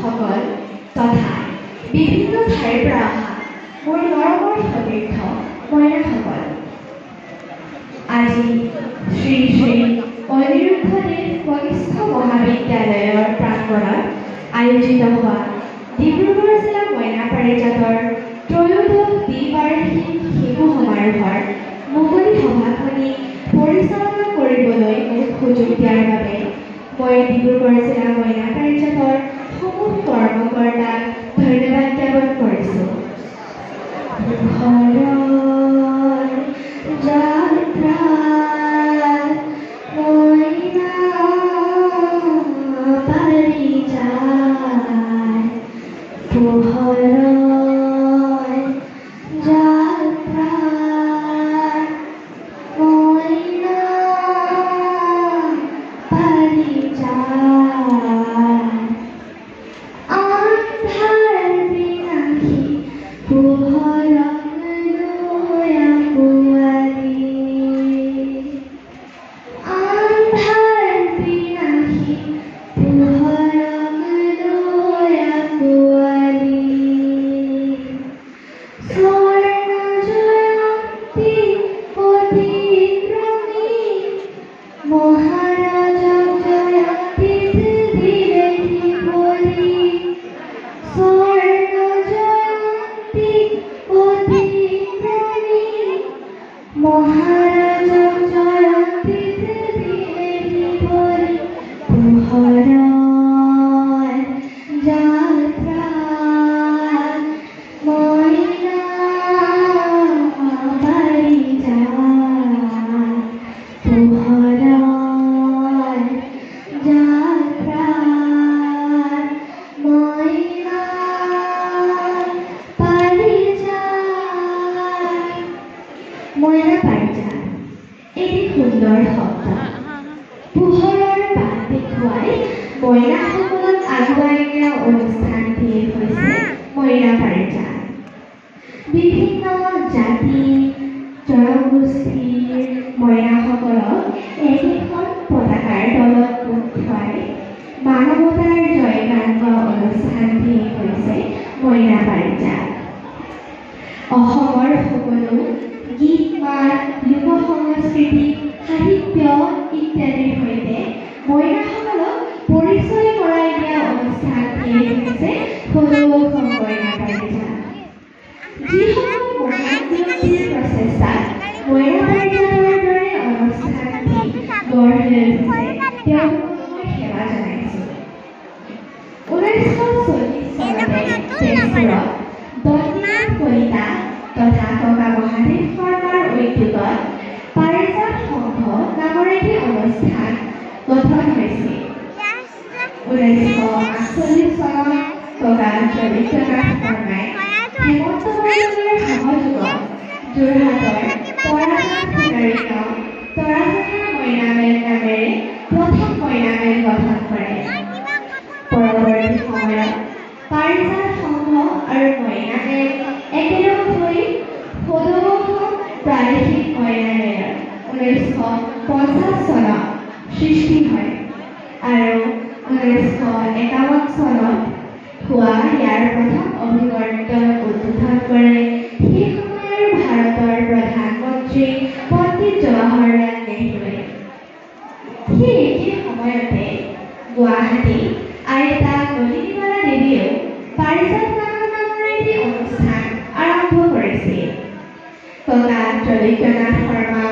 শিক্ষকসকল তথা বিভিন্ন ঠাইৰ পৰা অহা মোৰ মৰমৰ সতীৰ্থ মইনাসকল, আজি শ্ৰী শ্ৰী অনিৰুদ্ধদেৱ কনিষ্ঠ মহাবিদ্যালয়ৰ প্ৰাংগণত আয়োজিত হোৱা ডিব্ৰুগড় জিলা মইনা পাৰিজাতৰ ত্ৰয়োদশ দ্বিবাৰ্ষিক শিশু সমাৰোহৰ মুকলি সভাখনি পৰিচালনা কৰিবলৈ মোক সুযোগ দিয়াৰ বাবে মই ডিব্ৰুগড় জিলা মইনা পাৰিজাতৰ সমূহ কৰ্মকৰ্তাক ধন্যবাদ জ্ঞাপন কৰিছোঁ। মইনা পাৰিজাত এটি সুন্দৰ শব্দ। পোহৰৰ বাট দেখুৱাই মইনাসকলক আগুৱাই নিয়া অনুষ্ঠানটিয়ে হৈছে মইনা পাৰিজাত। বিভিন্ন জাতি জনগোষ্ঠীৰ মইনাসকলক একেখন পতাকাৰ তলত উঠাই মানৱতাৰ জয়গান গোৱা অনুষ্ঠানটিয়ে হৈছে মইনা পাৰিজাত। অসমৰ সকলো গীত মাত, লোক সংস্কৃতি, সাহিত্য ইত্যাদিৰ সৈতে মইনাসকলক পৰিচয় কৰাই দিয়া অনুষ্ঠানটিয়ে হৈছে সদৌ অসম মইনা পাৰিজাত। যিসকল মহান ব্যক্তিৰ প্ৰচেষ্টাত মইনা পাৰিজাতৰ দৰে অনুষ্ঠানটি গঢ় লৈ উঠিছে, তেওঁলোকক সেৱা জনাইছোঁ। 1940 চনতে তেজপুৰত দত্তনাথ কলিতা তথা ককা মহাদেৱ শৰ্মাৰ উদ্যোগত পাৰিজাত সংঘ নামৰ এটি অনুষ্ঠান গঠন হৈছিল। 1948 চনত ককা ত্ৰৈলোক্যনাথ শৰ্মাই হেমন্ত বৰদলৈৰ সহযোগত যোৰহাটৰ তৰাজান সোণাৰী গাঁও তৰাজানা মইনামেল নামেৰে প্ৰথম মইনামেল গঠন কৰে। পৰৱৰ্তী সময়ত পাৰিজাত সংঘ আৰু মইনামেল একেলগ হৈ সদৌ অসম প্ৰাদেশিক মইনামেলৰ 1950 চনত সৃষ্টি হয় আৰু 1951 চনত হোৱা ইয়াৰ প্ৰথম অভিৱৰ্তন উদ্বোধন কৰে সেই সময়ৰ ভাৰতৰ প্ৰধানমন্ত্ৰী পণ্ডিত জৱাহৰলাল নেহৰুৱে। সেই একে সময়তে গুৱাহাটী আইতা নলিনীবালা দেৱীয়েও পাৰিজাত নামৰ এটি অনুষ্ঠান আৰম্ভ কৰিছিল। ককা ত্ৰৈলোক্যনাথ শৰ্মা,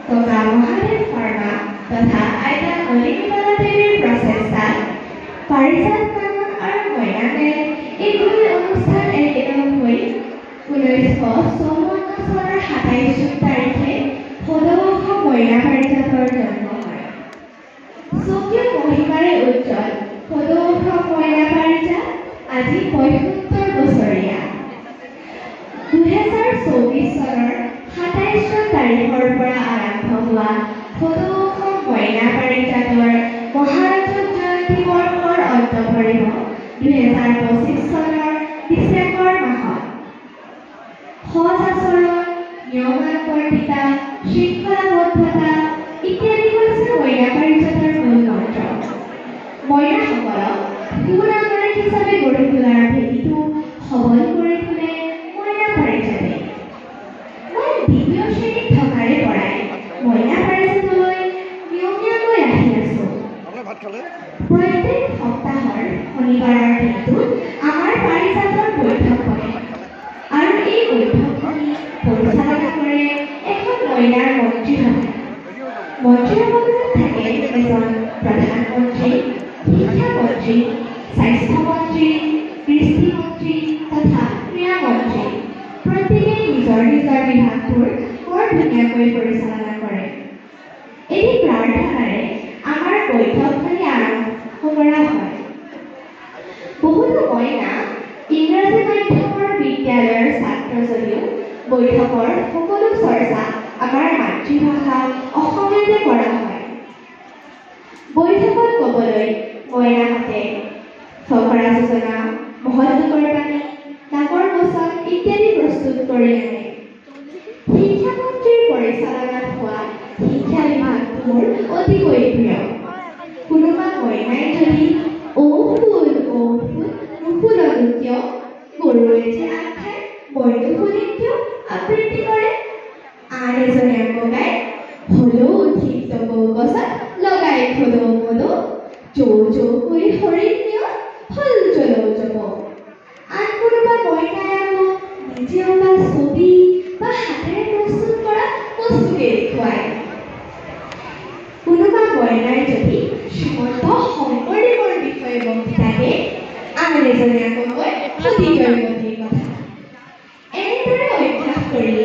ককা মহাদেৱ শৰ্মা তথা আইতা নলিনীবালা দেৱীৰ প্ৰচেষ্টাত পাৰিজাত নাটক আৰু মইনামেল এই দুই অনুষ্ঠান একেলগ হৈ 1954 চনৰ 27 জুন তাৰিখে সদৌ অসম মইনা পাৰিজাতৰ জন্ম হয়। স্বকীয় মহিমাৰে উজ্জ্বল সদৌ অসম মইনা পাৰিজাত আজি 75 বছৰীয়া। 2024 চনৰ 27 জুন তাৰিখৰ পৰা আৰম্ভ হোৱা সদৌ অসম মইনা পাৰিজাতৰ মহাৰাজক জয়ন্তী বৰ্ষৰ অন্ত পৰিব 2025 চনৰ ডিচেম্বৰ মাহত। সজ আচৰণ, নিয়মানুৱৰ্তিতা, শৃংখলাবদ্ধতা ইত্যাদি হৈছে মইনা পাৰিজাতৰ মূল মন্ত্ৰ। মইনাসকলক সুনাগৰিক হিচাপে গঢ়ি তোলাৰ ভেটিটো সবল কৰি তোলে মইনা পাৰিজাতে। মই দ্বিতীয় শ্ৰেণীত থকাৰে পৰাই মইনা পাৰিজাতলৈ নিয়মীয়াকৈ আহি আছো। প্ৰত্যেক সপ্তাহৰ শনিবাৰৰ দিনটোত আমাৰ পাৰিজাতৰ বৈঠক হয় আৰু এই বৈঠকখিনি পৰিচালনা কৰে এখন মইনাৰ মন্ত্ৰীসভাই। মন্ত্ৰীসভাখনত থাকে এজন প্ৰধানমন্ত্ৰী, শিক্ষামন্ত্ৰী, স্বাস্থ্যমন্ত্ৰী, কৃষিমন্ত্ৰী তথা ক্ৰীড়া মন্ত্ৰী। প্ৰত্যেকেই নিজৰ নিজৰ বিভাগবোৰ বৰ ধুনীয়াকৈ পৰিচালনা কৰে। এটি প্ৰাৰ্থনাৰে আমাৰ বৈঠকখিনি আৰম্ভ কৰা হয়। বহুতো মইনা ইংৰাজী মাধ্যমৰ বিদ্যালয়ৰ ছাত্ৰ যদিও বৈঠকৰ সকলো চৰ্চা আমাৰ মাতৃভাষা অসমীয়াতে কৰা হয়। বৈঠকত ক'বলৈ মইনাহঁতে ফকৰা যোজনা, মহৎলোকৰ বাণী, ডাঙৰ বচন ইত্যাদি প্ৰস্তুত কৰি আনে। শিক্ষামন্ত্ৰীৰ পৰিচালনাত হোৱা শিক্ষা বিভাগটো মোৰ অতিকৈ প্ৰিয়। কোনোবা মইনাই যদি ঔ ফুল নুফুলনো কিয়, গৰুৱে যে আখায় মইনো ফুলিম কিয় আবৃত্তি কৰে। আন এজনে আকৌ গায়, হলৌ উঠিম তবৌ গছত লগাই থলৌ মলৌ, জৌ জৌকৈ হৰিণ নিয় ফল জলৌ জব। আন কোনোবা মইনাই আকৌ নিজে অঁকা ছবি বা হাতেৰে প্ৰস্তুত কৰা বস্তুকে দেখুৱায়। কোনোবা মইনাই যদি শ্ৰীমন্ত শংকৰদেৱৰ বিষয়ে বক্তৃতা দিয়ে, আন এজনে আকৌ কয় সতীজয়মতীৰ কথা। এনেদৰে অভ্যাস কৰি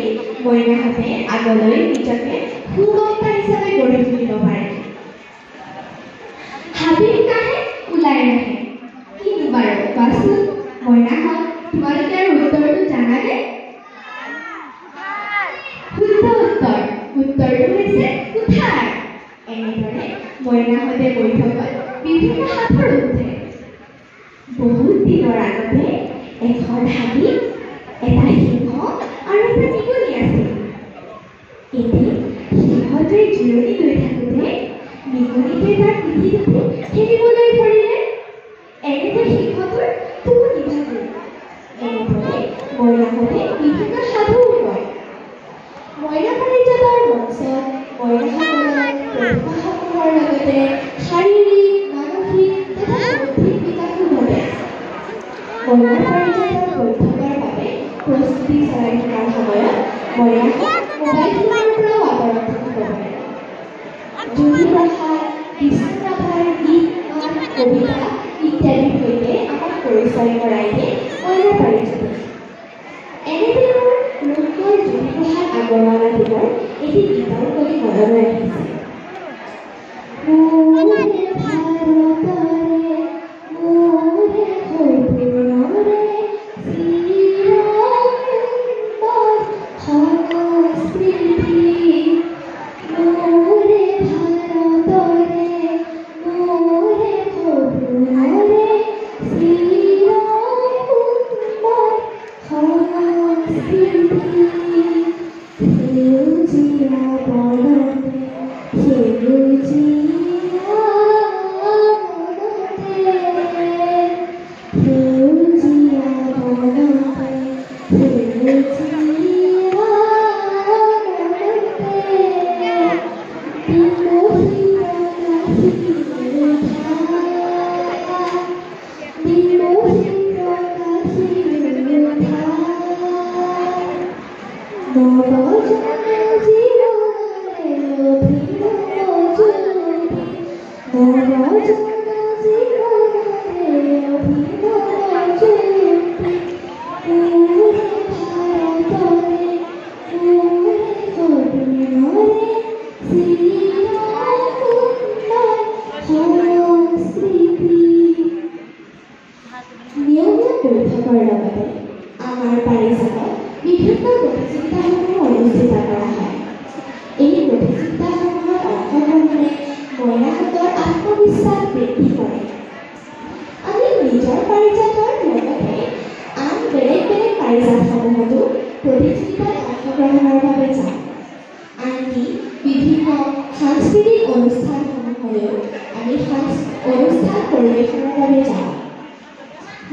মইনাহঁতে আগলৈ নিজকে সুবক্তা হিচাপে গঢ়ি তুলিব পাৰে। হাবিত কাহে ওলাই নাহে, কিনো বাৰু কোৱাচোন মইনাহঁত, তোমালোকে আৰু উত্তৰটো জানানে? শুদ্ধ উত্তৰ, উত্তৰটো হৈছে কুঠাৰ। এনেদৰে মইনাহঁতে বৈঠকত বিভিন্ন সাঁথৰ উঠে। বহুত দিনৰ আগতে এখন হাবিত এটা সিংহ আৰু এটা নিগনি আছিল। এদিন সিংহটোৱে জিৰণি লৈ থাকোঁতে নিগনিটোৱে তাৰ পিঠিত উঠি খেলিবলৈ ধৰিলে। এনেতে সিংহটোৰ টোপনি ভাগিল। এনেদৰে মইনাহঁতে বিভিন্ন সাধু কয়। মইনা পাৰিজাতৰ মঞ্চত মইনাসকলৰ প্ৰতিভাসমূহৰ লগতে শাৰীৰিক, মানসিক তথা বৌদ্ধিক বিকাশো ঘটে। মইনা পাৰিজাতৰ বৈঠকৰ বাবে প্ৰস্তুতি চলাই থকাৰ সময়ত মইনাহঁত মোবাইল ফোনৰ পৰাও আঁতৰত থাকিব পাৰে। জ্যোতিপ্ৰসাদ, বিষ্ণুৰাভাৰ গীত, মাত, কবিতা ইত্যাদিৰ সৈতে আমাক পৰিচয় কৰাই দিয়ে মইনা পাৰিজাতে। এনেতে মোৰ লোকপ্ৰিয় জ্যোতিপ্ৰসাদ আগৰৱালা দেৱৰ এটি গীতৰ কলি মনলৈ আহিছে।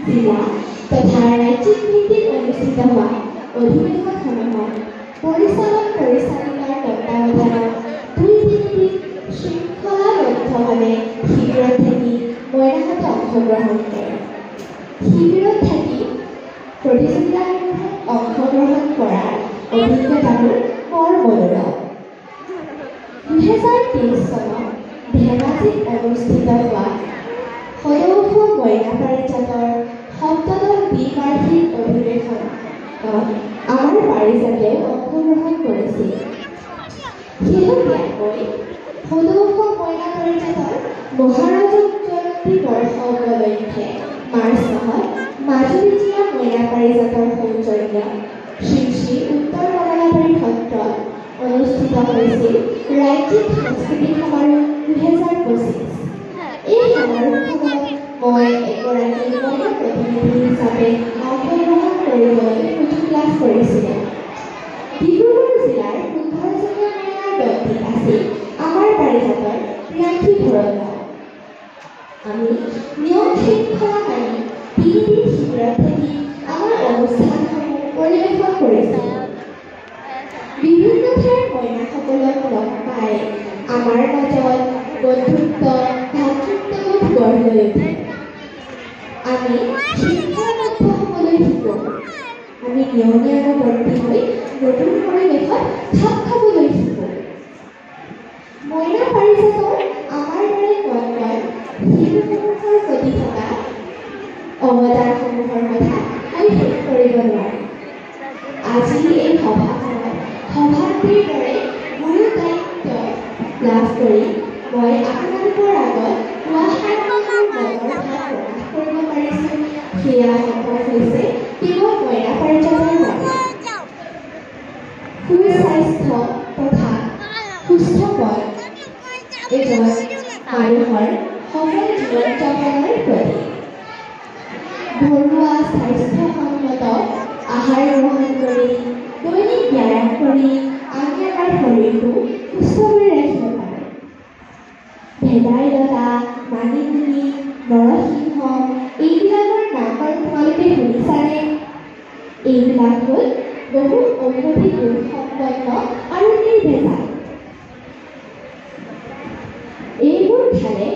জিলা তথা ৰাজ্যিক ভিত্তিত অনুষ্ঠিত হোৱা অধিৱেশনসমূহত পৰিচালিকাৰ তত্ত্বাৱধানত 2-3 দিন শৃংখলাবদ্ধভাৱে শিবিৰত থাকি মইনাহঁতে অংশগ্ৰহণ কৰে। শিবিৰত থাকি প্ৰতিযোগিতাসমূহত অংশগ্ৰহণ কৰাৰ অভিজ্ঞতাবোৰ বৰ মনোৰম। 2023 চনত ধেমাজিত অনুষ্ঠিত হোৱা সদৌ অসম মইনা পাৰিজাতৰ 7ম দ্বিবাৰ্ষিক অধিৱেশনত আমাৰ পাৰিজাতেও অংশগ্ৰহণ কৰিছিল। শেহতীয়াকৈ সদৌ অসম মইনা পাৰিজাতৰ মহাৰজক জয়ন্তী বৰ্ষ উপলক্ষে মাৰ্চ মাহত মাজুলী জিলা মইনা পাৰিজাতৰ সৌজন্য শ্ৰী শ্ৰী উত্তৰ কমলাবাৰী সত্ৰত অনুষ্ঠিত হৈছিল ৰাজ্যিক সাংস্কৃতিক সমাৰোহ 2025। এই সমাৰোহখনত মই এগৰাকী মহিলা প্ৰতিনিধি হিচাপে অংশগ্ৰহণ কৰিবলৈ সুযোগ লাভ কৰিছিলোঁ। ডিব্ৰুগড় জিলাৰ 15জনীয়া মহিলাৰ দলটিত আছিল আমাৰ পাৰিজাতৰ প্ৰিয়াংশী ভৰদ্বাজ। আমি নিয়ম শৃংখলা মানি 3 দিন শিবিৰত থাকি আমাৰ অনুষ্ঠানসমূহ পৰিৱেশন কৰিছিলোঁ। বিভিন্ন ঠাইৰ মহিলাসকলক লগ পাই আমাৰ মাজত বন্ধুত্ব ভাতৃত্ববোধ গঢ় লৈ উঠে। আমি শৃংখলাবদ্ধ হ'বলৈ শিকোঁ। আমি নিয়মানুৱৰ্তী হৈ নতুন পৰিৱেশত খাপ খাবলৈ শিকোঁ। মইনা পাৰিজাতৰ আমাৰ দৰে কণ শিশুসমূহৰ প্ৰতি থকা অৱদানসমূহৰ কথা কৈ শেষ কৰিব নোৱাৰি। আজি এই সভাপতিৰ দৰে গুৰু দায়িত্ব লাভ কৰি মই আপোনালোকৰ আগত মনৰ ভাৱ প্ৰকাশ কৰিব পাৰিছোঁ। সেয়া সম্ভৱ হৈছে কেৱল মইনা পাৰিজাতৰ বাবে। সুস্বাস্থ্য তথা সুস্থ মন এজন মানুহৰ সফল জীৱন যাপনৰ প্ৰতীক। ঘৰুৱা স্বাস্থ্যসন্মত আহাৰ গ্ৰহণ কৰি দৈনিক ব্যায়াম কৰি আমি আমাৰ শৰীৰটো সুস্থ কৰি ৰাখিব পাৰে। ভেদাইলতা, মানিমুনি, নৰসিংহ এইবিলাকৰ নাম বাৰু তোমালোকে শুনিছানে? এইবিলাক হ'ল বহু ঔষধি গুণ সম্পন্ন আৰু নিৰ্ভেজাল। এইবোৰ খালে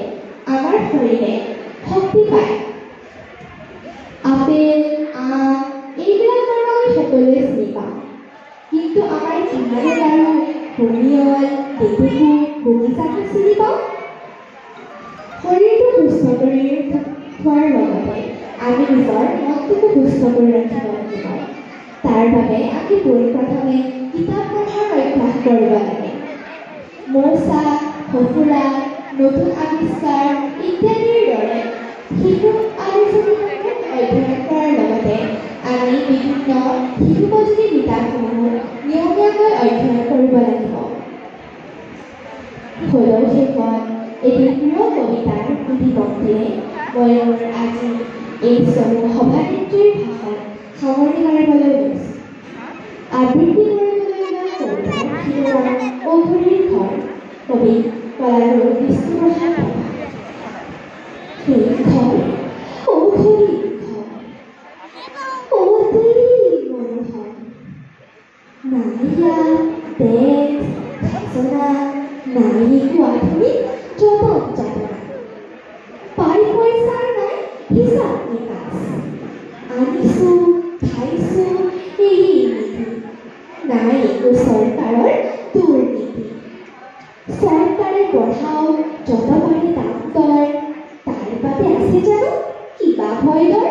আমাৰ শৰীৰে শক্তি পায়। আপেল, আম এইবিলাক বাৰু আমি সকলোৱে চিনি পাওঁ। কিন্তু আমাৰ কিমানে বাৰু পনিয়ল, লেটেকু, বগিচাটো চিনি পাওঁ? শৰীৰটো সুস্থ কৰি থোৱাৰ লগতে আমি নিজৰ মনটোকো সুস্থ কৰি ৰাখিব লাগিব। তাৰ বাবে আমি পোনপ্ৰথমে কিতাপ পঢ়াৰ অভ্যাস কৰিব লাগে। মৌচা, সঁফুৰা, নতুন আৱিষ্কাৰ ইত্যাদিৰ দৰে শিশু আলোচনীসমূহ অধ্যয়ন কৰাৰ লগতে আমি বিভিন্ন শিশুপযোগী কিতাপসমূহ নিয়মীয়াকৈ অধ্যয়ন কৰিব লাগিব। সদৌ শেষত এটি প্ৰিয় কবিতাৰ সুধিবক্তিৰে মই মোৰ আজি এই সভানেত্ৰীৰ ভাষণ সামৰণি মাৰিবলৈ লৈছোঁ। আবৃত্তি কৰিবলৈ লোৱা কবিতাৰ শিৰোনাম ঔষধিৰ ঘৰ, কবি কলাগুৰু বিষ্ণুপ্ৰসাদ ৰাভা। সেই ঘৰ ঔষধিৰ ঘৰ, অতি মনোহৰ। নাই ইয়াত তেজ খাজনা, নাই কোৱাধুনিক যতন যাতনা। পাই পইচাৰ নাই হিচাপ নিকাচ, আনিছোঁ খাইছোঁ এই নীতি। নাই একো চৰকাৰৰ দুৰ্নীতি। চৰকাৰে বঢ়াওক যত পাৰে দাম দৰ, তাৰ বাবে আছে জানো কিবা ভয় ডৰ?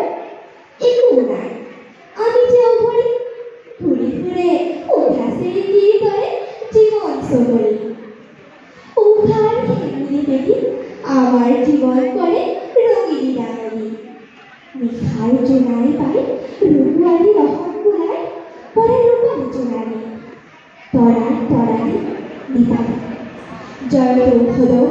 একো নাই, আমি যে অঘৰী, ঘূৰি ফুৰে উঠা চেৰিকিৰ দৰে জীৱন চকৰি। উশাৰ শিঙুলি দেখি আমাৰ জীৱন কৰে ৰঙিনী ডাঙৰি। নিশাৰ জোনাই পাই ৰূপোৱালী ৰসন বোলাই পৰে ৰূপৰ জোনাৰী। তৰাই তৰাই নিতাই জয়টো সদৌ